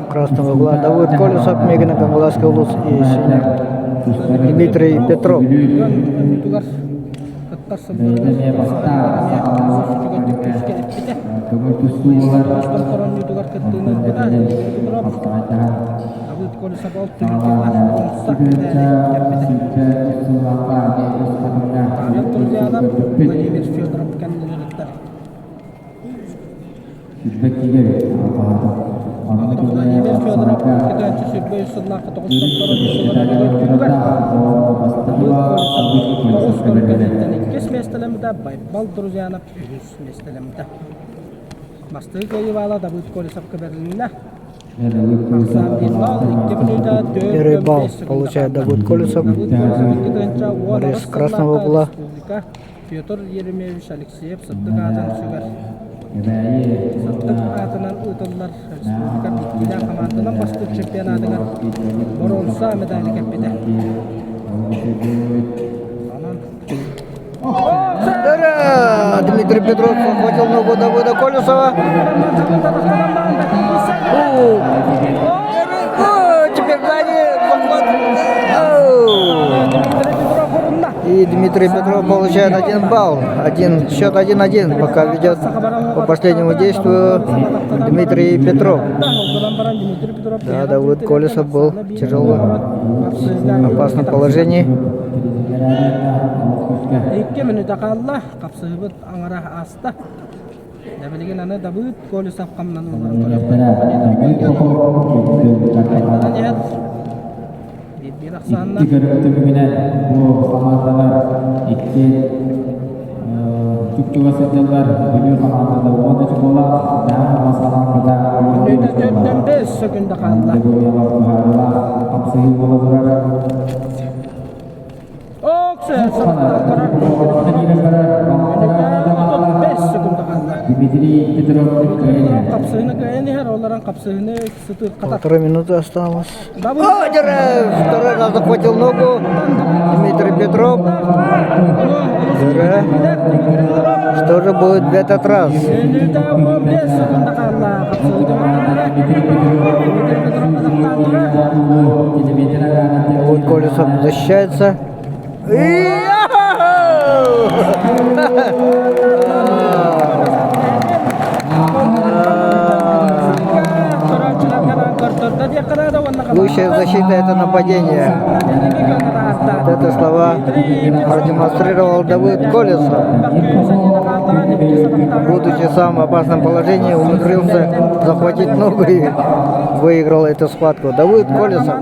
Красного угла Давыд Колесов, Мегина Камбаласский улус и синий Дмитрий Петров. Первый балл получает Давыд Колесов. Борис Красного угла. Петр Еремеевич Алексеев Сыддык Адан Сүгер. Сыддык атынан ұтылар республика биткиля командынан басты чемпионатыға бронза медаль кеппеде. Дмитрий Петров захватил ногу Давыда Колесова. Теперь сзади захват. И Дмитрий Петров получает 1 балл. Счет 1-1, пока ведет по последнему действию Дмитрий Петров. Да, Давыд Колесов был в тяжелом, опасном положении. İki görüntümüne bu hamardalar iki Türk Yuvasıcılar Bülü hamarda 13 bola dan masalahında Dördün 5 sekunda kaldı. Bu yalan buharla kapsayı bola durar. Oksa sabara. 5 sekunda kaldı. Дмитрий Петров Kapsayını kayani her olarak kapsayını sıtır katar. 1,5 минуты осталось. Второй раз захватил ногу Дмитрий Петров. Что же будет в этот раз? Вот Колесов защищается. Лучшая защита — это нападение. Вот это слова продемонстрировал Давыд Колесов. Будучи в самом опасном положении, умудрился захватить ногу и выиграл эту схватку. Давыд Колесов.